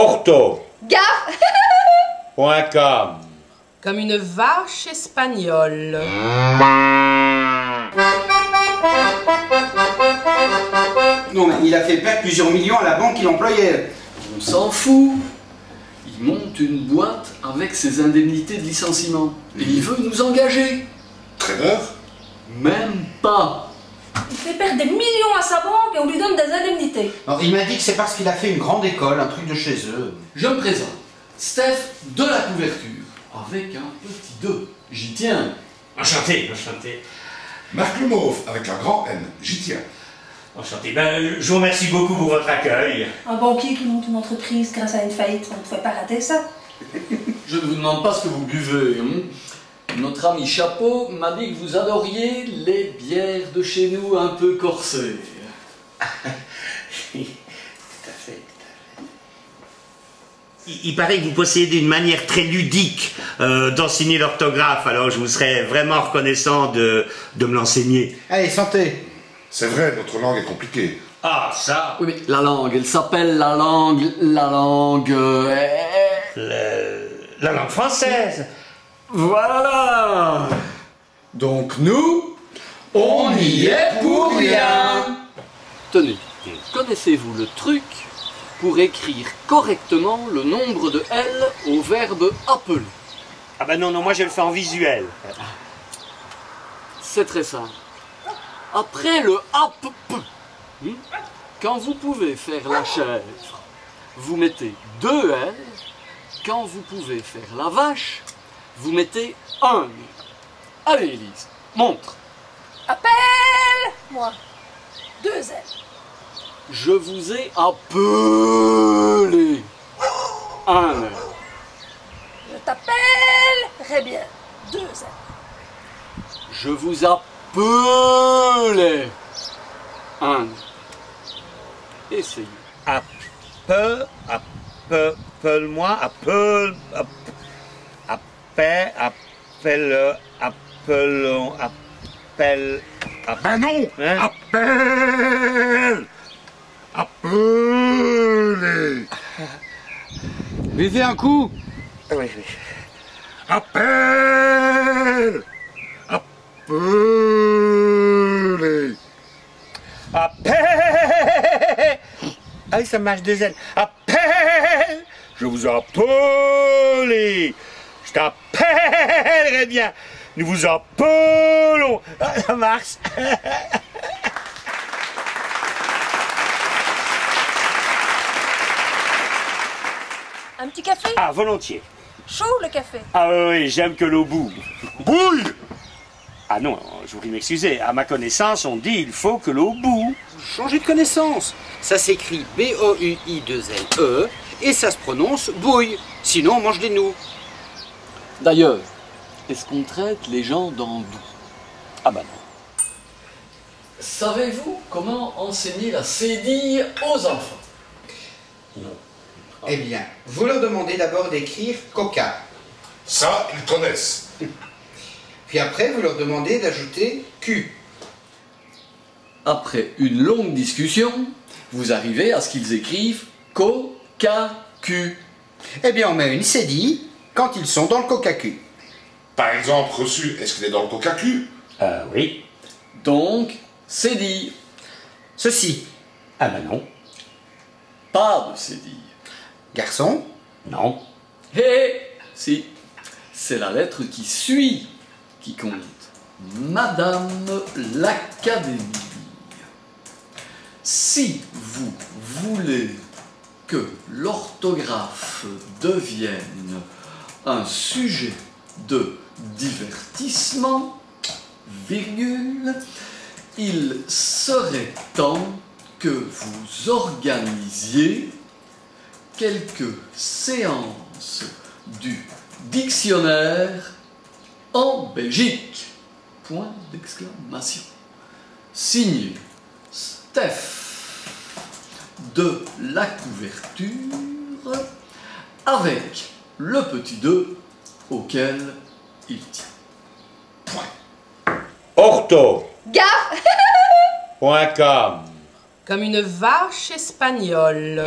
Ortho. Gaffe. .com. Comme une vache espagnole. Non, mais il a fait perdre plusieurs millions à la banque qu'il employait. On s'en fout. Il monte une boîte avec ses indemnités de licenciement. Et il veut nous engager. Trader? Même pas. Il fait perdre des millions à sa banque et on lui donne des indemnités. Alors, il m'a dit que c'est parce qu'il a fait une grande école, un truc de chez eux. Je me présente. Steph de la couverture. Avec un petit 2. J'y tiens. Enchanté, enchanté. Marc Le Mauve, avec un grand N, j'y tiens. Enchanté. Ben, je vous remercie beaucoup pour votre accueil. Un banquier qui monte une entreprise grâce à une faillite, on ne pouvait pas rater ça. Je ne vous demande pas ce que vous buvez. Notre ami Chapeau m'a dit que vous adoriez les bières de chez nous un peu corsées. Tout à fait. Il paraît que vous possédez une manière très ludique d'enseigner l'orthographe, alors je vous serais vraiment reconnaissant de me l'enseigner. Allez, santé. C'est vrai, notre langue est compliquée. Ah, ça. Oui, mais la langue, elle s'appelle la langue... La langue française. Voilà. Donc nous, on y est pour rien. Tenez, connaissez-vous le truc pour écrire correctement le nombre de L au verbe appeler? Ah ben non, moi je le fais en visuel. C'est très simple. Après le app, quand vous pouvez faire la chèvre, vous mettez 2 L. Quand vous pouvez faire la vache, vous mettez 1. Allez, Élise, montre. Appelle-moi. 2 L. Je vous ai appelé. 1 L. Je t'appellerai bien. 2 L. Je vous appelais. 1 L. Essayez. Appelle-moi, appelle, Ben non, hein? Appelle. Appelez. Buvez un coup. Oui. Appelle. Appelez. Appelle. Ah oui, ça marche 2 L. Appelle. Je vous appelle. Je t'appellerai bien. Nous vous appelons. Ah, ça marche. Un petit café? Ah, volontiers. Chaud le café? Ah oui, j'aime que l'eau boue. Bouille. Ah non, je vous prie de m'excuser. À ma connaissance, on dit il faut que l'eau boue. Changez de connaissance. Ça s'écrit B-O-U-I-2-L-E et ça se prononce bouille. Sinon, on mange des noux. D'ailleurs, est-ce qu'on traite les gens d'andous? Ah bah non. Savez-vous comment enseigner la cédille aux enfants? Non. Eh bien, vous leur demandez d'abord d'écrire coca. Ça, ils connaissent. Puis après, vous leur demandez d'ajouter Q. Après une longue discussion, vous arrivez à ce qu'ils écrivent coca-Q. Eh bien, on met une cédille quand ils sont dans le coca-Q. Par exemple, reçu, est-ce qu'il est dans le coca-Q? Oui. Donc, cédille. Ceci. Ah ben non. Pas de cédille. Garçon. Non. Hé, si. C'est la lettre qui suit qui compte. Madame l'Académie. Si vous voulez que l'orthographe devienne un sujet de divertissement, virgule, il serait temps que vous organisiez quelques séances du dictionnaire en Belgique. Point d'exclamation. Signé Steph de la couverture avec le petit 2 auquel il tient. Point. Ortho. Gaffe. .com. Comme une vache espagnole.